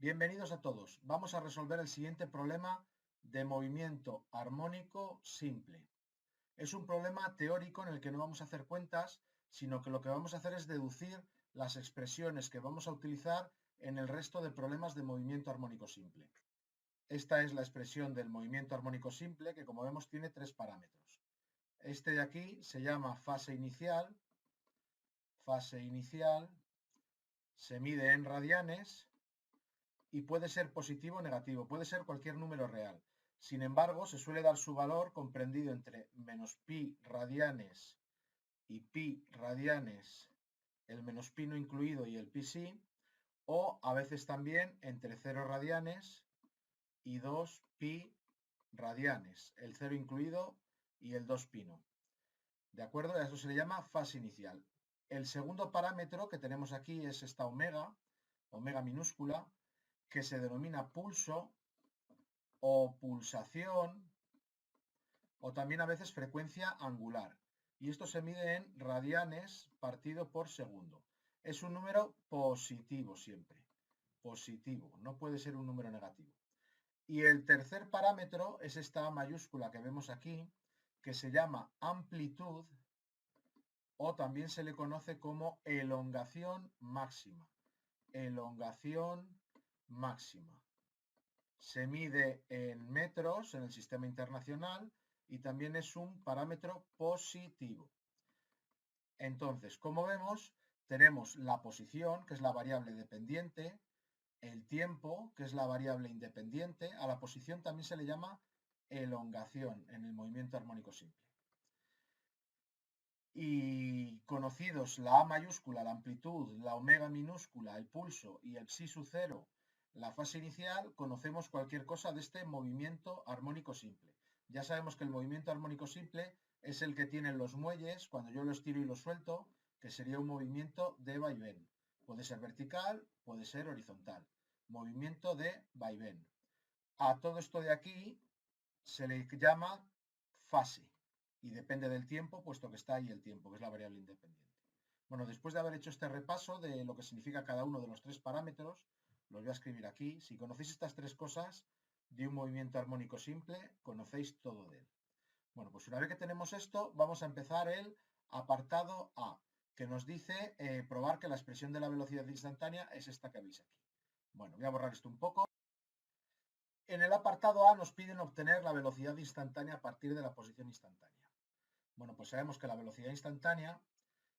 Bienvenidos a todos. Vamos a resolver el siguiente problema de movimiento armónico simple. Es un problema teórico en el que no vamos a hacer cuentas, sino que lo que vamos a hacer es deducir las expresiones que vamos a utilizar en el resto de problemas de movimiento armónico simple. Esta es la expresión del movimiento armónico simple que, como vemos, tiene tres parámetros. Este de aquí se llama fase inicial. Fase inicial se mide en radianes y puede ser positivo o negativo, puede ser cualquier número real. Sin embargo, se suele dar su valor comprendido entre menos pi radianes y pi radianes, el menos pi no incluido y el pi sí, o a veces también entre 0 radianes y 2 pi radianes, el 0 incluido y el 2 pi no. ¿De acuerdo? A eso se le llama fase inicial. El segundo parámetro que tenemos aquí es esta omega, omega minúscula, que se denomina pulso o pulsación o también a veces frecuencia angular. Y esto se mide en radianes partido por segundo. Es un número positivo siempre. Positivo, no puede ser un número negativo. Y el tercer parámetro es esta A mayúscula que vemos aquí, que se llama amplitud o también se le conoce como elongación máxima. Elongación máxima. Se mide en metros en el sistema internacional y también es un parámetro positivo. Entonces, como vemos, tenemos la posición, que es la variable dependiente, el tiempo, que es la variable independiente. A la posición también se le llama elongación en el movimiento armónico simple. Y conocidos la A mayúscula, la amplitud, la omega minúscula, el pulso y el psi sub 0, la fase inicial, conocemos cualquier cosa de este movimiento armónico simple. Ya sabemos que el movimiento armónico simple es el que tienen los muelles cuando yo lo estiro y lo suelto, que sería un movimiento de vaivén. Puede ser vertical, puede ser horizontal. Movimiento de vaivén. A todo esto de aquí se le llama fase y depende del tiempo, puesto que está ahí el tiempo, que es la variable independiente. Bueno, después de haber hecho este repaso de lo que significa cada uno de los tres parámetros, los voy a escribir aquí. Si conocéis estas tres cosas de un movimiento armónico simple, conocéis todo de él. Bueno, pues una vez que tenemos esto, vamos a empezar el apartado A, que nos dice probar que la expresión de la velocidad instantánea es esta que veis aquí. Bueno, voy a borrar esto un poco. En el apartado A nos piden obtener la velocidad instantánea a partir de la posición instantánea. Bueno, pues sabemos que la velocidad instantánea,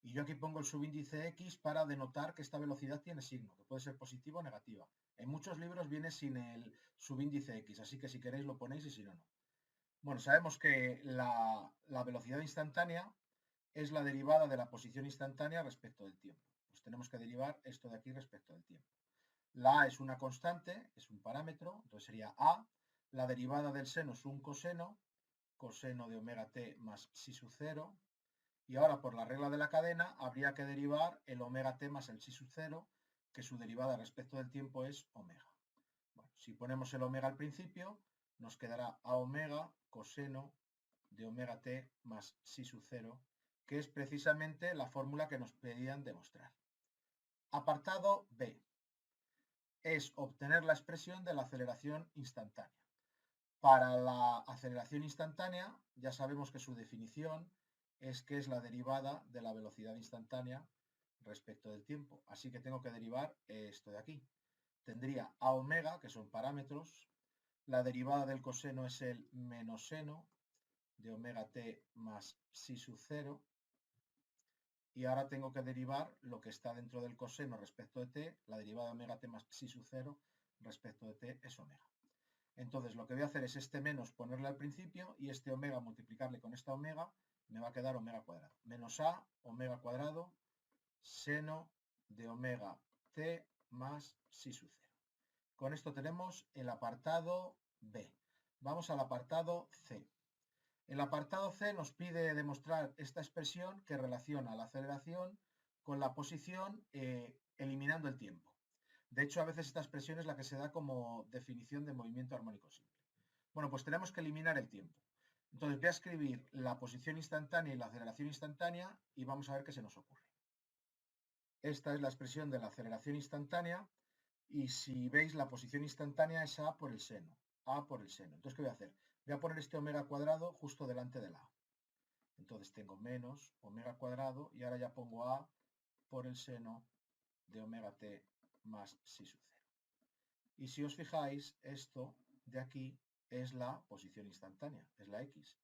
y yo aquí pongo el subíndice X para denotar que esta velocidad tiene signo, que puede ser positiva o negativa. En muchos libros viene sin el subíndice X, así que si queréis lo ponéis y si no, no. Bueno, sabemos que la velocidad instantánea es la derivada de la posición instantánea respecto del tiempo. Pues tenemos que derivar esto de aquí respecto del tiempo. La A es una constante, es un parámetro, entonces sería A. La derivada del seno es un coseno, coseno de omega t más psi sub 0. Y ahora por la regla de la cadena habría que derivar el omega t más el psi sub 0, que su derivada respecto del tiempo es omega. Bueno, si ponemos el omega al principio, nos quedará a omega coseno de omega t más psi sub 0, que es precisamente la fórmula que nos pedían demostrar. Apartado B es obtener la expresión de la aceleración instantánea. Para la aceleración instantánea, ya sabemos que su definición es que es la derivada de la velocidad instantánea respecto del tiempo. Así que tengo que derivar esto de aquí. Tendría a omega, que son parámetros. La derivada del coseno es el menos seno de omega t más psi sub 0. Y ahora tengo que derivar lo que está dentro del coseno respecto de t. La derivada de omega t más psi sub 0 respecto de t es omega. Entonces lo que voy a hacer es este menos ponerle al principio y este omega multiplicarle con esta omega, me va a quedar omega cuadrado. Menos a omega cuadrado seno de omega t más psi sub 0. Con esto tenemos el apartado B. Vamos al apartado C. El apartado C nos pide demostrar esta expresión que relaciona la aceleración con la posición eliminando el tiempo. De hecho, a veces esta expresión es la que se da como definición de movimiento armónico simple. Bueno, pues tenemos que eliminar el tiempo. Entonces voy a escribir la posición instantánea y la aceleración instantánea y vamos a ver qué se nos ocurre. Esta es la expresión de la aceleración instantánea Y si veis, la posición instantánea es A por el seno. A por el seno. Entonces, ¿qué voy a hacer? Voy a poner este omega cuadrado justo delante de la A. Entonces tengo menos omega cuadrado y ahora ya pongo A por el seno de omega t más psi sub 0. Y si os fijáis, esto de aquí es la posición instantánea, es la x.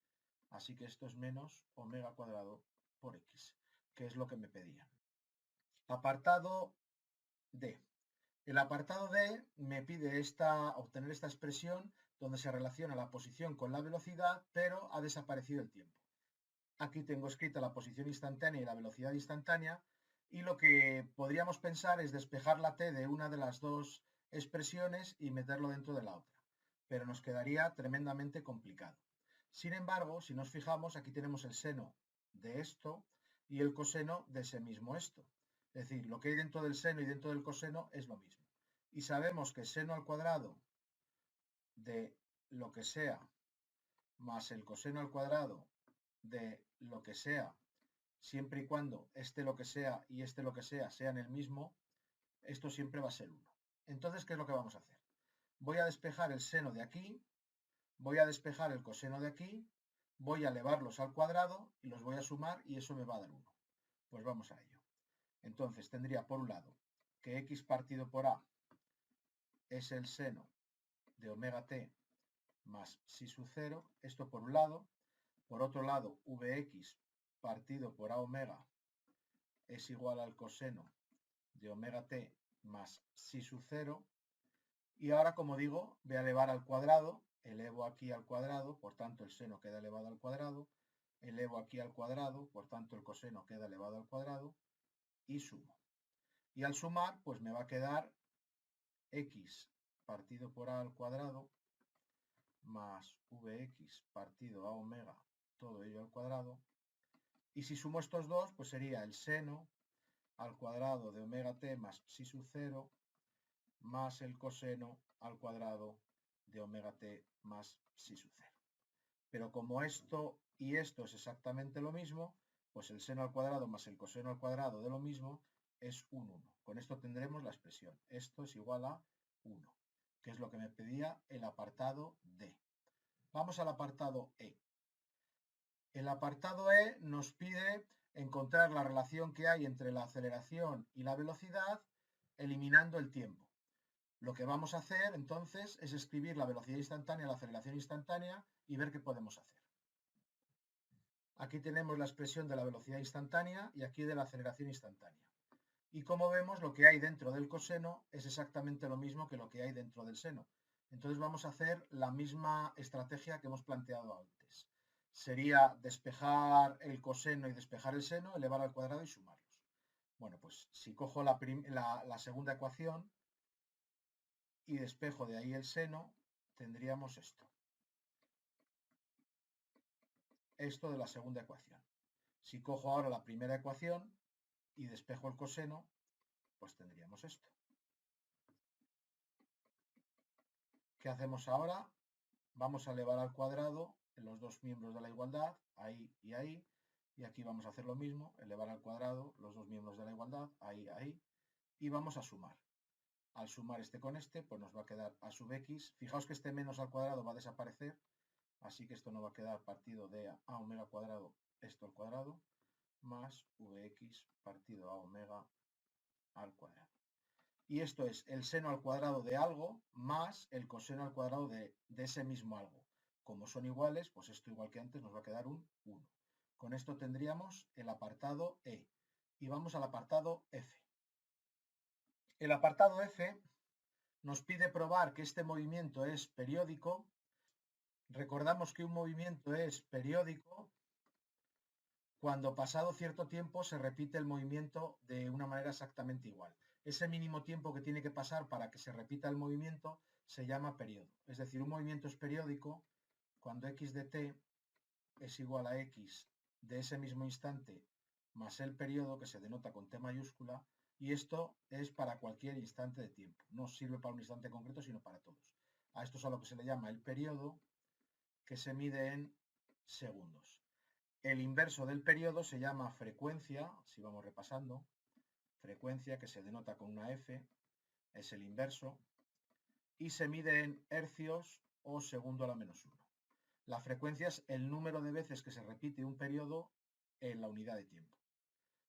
Así que esto es menos omega cuadrado por x, que es lo que me pedían. Apartado D. El apartado D me pide obtener esta expresión donde se relaciona la posición con la velocidad, pero ha desaparecido el tiempo. Aquí tengo escrita la posición instantánea y la velocidad instantánea, y lo que podríamos pensar es despejar la t de una de las dos expresiones y meterlo dentro de la otra, pero nos quedaría tremendamente complicado. Sin embargo, si nos fijamos, aquí tenemos el seno de esto y el coseno de ese mismo esto. Es decir, lo que hay dentro del seno y dentro del coseno es lo mismo. Y sabemos que seno al cuadrado de lo que sea más el coseno al cuadrado de lo que sea, siempre y cuando este lo que sea y este lo que sea sean el mismo, esto siempre va a ser 1. Entonces, ¿qué es lo que vamos a hacer? Voy a despejar el seno de aquí, voy a despejar el coseno de aquí, voy a elevarlos al cuadrado y los voy a sumar y eso me va a dar 1. Pues vamos a ello. Entonces tendría por un lado que x partido por a es el seno de omega t más psi sub 0, esto por un lado. Por otro lado, vx partido por a omega es igual al coseno de omega t más psi sub 0. Y ahora, como digo, voy a elevar al cuadrado, elevo aquí al cuadrado, por tanto el seno queda elevado al cuadrado, elevo aquí al cuadrado, por tanto el coseno queda elevado al cuadrado, y sumo. Y al sumar, pues me va a quedar x partido por a al cuadrado más vx partido a omega, todo ello al cuadrado. Y si sumo estos dos, pues sería el seno al cuadrado de omega t más psi sub 0 más el coseno al cuadrado de omega t más psi sub 0. Pero como esto y esto es exactamente lo mismo, pues el seno al cuadrado más el coseno al cuadrado de lo mismo es un 1. Con esto tendremos la expresión. Esto es igual a 1, que es lo que me pedía el apartado D. Vamos al apartado E. El apartado E nos pide encontrar la relación que hay entre la aceleración y la velocidad eliminando el tiempo. Lo que vamos a hacer entonces es escribir la velocidad instantánea, la aceleración instantánea y ver qué podemos hacer. Aquí tenemos la expresión de la velocidad instantánea y aquí de la aceleración instantánea. Y como vemos, lo que hay dentro del coseno es exactamente lo mismo que lo que hay dentro del seno. Entonces vamos a hacer la misma estrategia que hemos planteado antes. Sería despejar el coseno y despejar el seno, elevar al cuadrado y sumarlos. Bueno, pues si cojo la segunda ecuación y despejo de ahí el seno, tendríamos esto. Esto de la segunda ecuación. Si cojo ahora la primera ecuación y despejo el coseno, pues tendríamos esto. ¿Qué hacemos ahora? Vamos a elevar al cuadrado en los dos miembros de la igualdad, ahí y ahí, y aquí vamos a hacer lo mismo, elevar al cuadrado los dos miembros de la igualdad, ahí y ahí, y vamos a sumar. Al sumar este con este, pues nos va a quedar a sub x. Fijaos que este menos al cuadrado va a desaparecer, así que esto no va a quedar partido de a omega cuadrado, esto al cuadrado, más vx partido a omega al cuadrado. Y esto es el seno al cuadrado de algo más el coseno al cuadrado de ese mismo algo. Como son iguales, pues esto igual que antes nos va a quedar un 1. Con esto tendríamos el apartado E. Y vamos al apartado F. El apartado F nos pide probar que este movimiento es periódico. Recordamos que un movimiento es periódico cuando pasado cierto tiempo se repite el movimiento de una manera exactamente igual. Ese mínimo tiempo que tiene que pasar para que se repita el movimiento se llama periodo. Es decir, un movimiento es periódico cuando x de t es igual a x de ese mismo instante más el periodo, que se denota con t mayúscula, y esto es para cualquier instante de tiempo. No sirve para un instante concreto, sino para todos. A esto es a lo que se le llama el periodo, que se mide en segundos. El inverso del periodo se llama frecuencia, si vamos repasando, frecuencia que se denota con una F. es el inverso, y se mide en hercios o segundo a la menos 1. La frecuencia es el número de veces que se repite un periodo en la unidad de tiempo.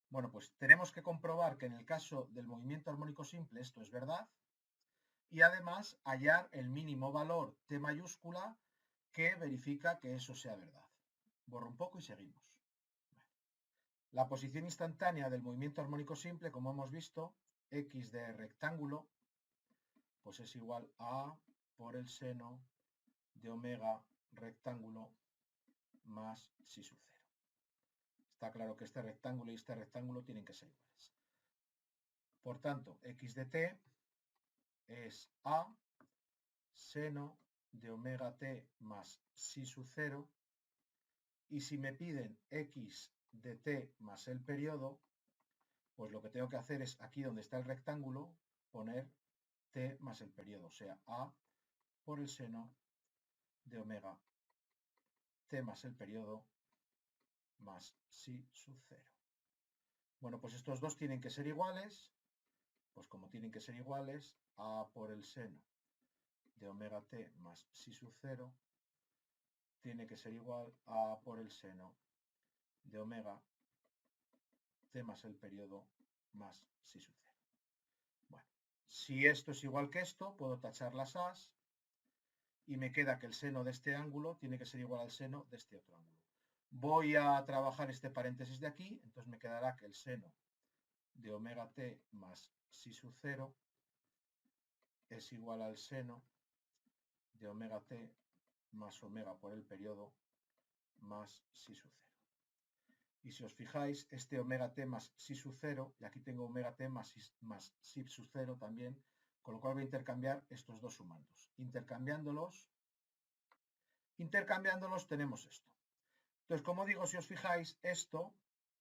Bueno, pues tenemos que comprobar que en el caso del movimiento armónico simple esto es verdad y además hallar el mínimo valor T mayúscula que verifica que eso sea verdad. Borro un poco y seguimos. La posición instantánea del movimiento armónico simple, como hemos visto, x de rectángulo, pues es igual a por el seno de omega rectángulo más psi sub 0. Está claro que este rectángulo y este rectángulo tienen que ser iguales. Por tanto, x de t es a seno de omega t más psi sub 0. Y si me piden x de t más el periodo, pues lo que tengo que hacer es aquí donde está el rectángulo, poner t más el periodo, o sea, a por el seno de omega t más el periodo más psi sub 0. Bueno, pues estos dos tienen que ser iguales, pues como tienen que ser iguales, a por el seno de omega t más psi sub 0 tiene que ser igual a por el seno de omega t más el periodo más psi sub 0. Bueno, si esto es igual que esto, puedo tachar las a's y me queda que el seno de este ángulo tiene que ser igual al seno de este otro ángulo. Voy a trabajar este paréntesis de aquí, entonces me quedará que el seno de omega t más psi sub 0 es igual al seno de omega t más omega por el periodo más psi sub 0. Y si os fijáis, este omega t más psi sub 0, y aquí tengo omega t más psi sub 0 también, con lo cual voy a intercambiar estos dos sumandos. Intercambiándolos tenemos esto. Entonces, como digo, si os fijáis, esto,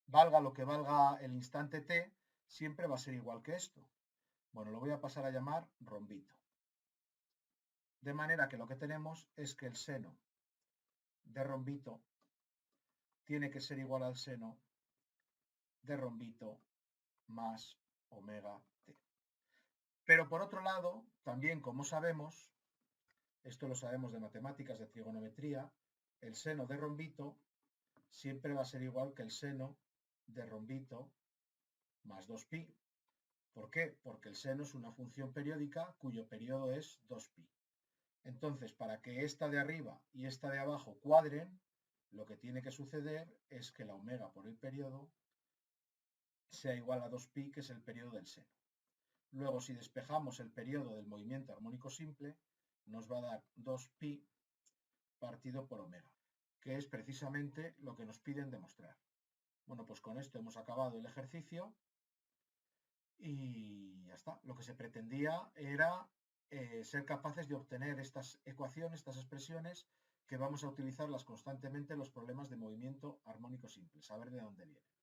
valga lo que valga el instante t, siempre va a ser igual que esto. Bueno, lo voy a pasar a llamar rombito. De manera que lo que tenemos es que el seno de rombito tiene que ser igual al seno de rombito más omega t. Pero por otro lado, también como sabemos, esto lo sabemos de matemáticas, de trigonometría, el seno de rombito siempre va a ser igual que el seno de rombito más 2pi. ¿Por qué? Porque el seno es una función periódica cuyo periodo es 2pi. Entonces, para que esta de arriba y esta de abajo cuadren, lo que tiene que suceder es que la omega por el periodo sea igual a 2pi, que es el periodo del seno. Luego, si despejamos el periodo del movimiento armónico simple, nos va a dar 2pi partido por omega, que es precisamente lo que nos piden demostrar. Bueno, pues con esto hemos acabado el ejercicio y ya está. Lo que se pretendía era ser capaces de obtener estas ecuaciones, estas expresiones, que vamos a utilizarlas constantemente en los problemas de movimiento armónico simple, saber de dónde vienen.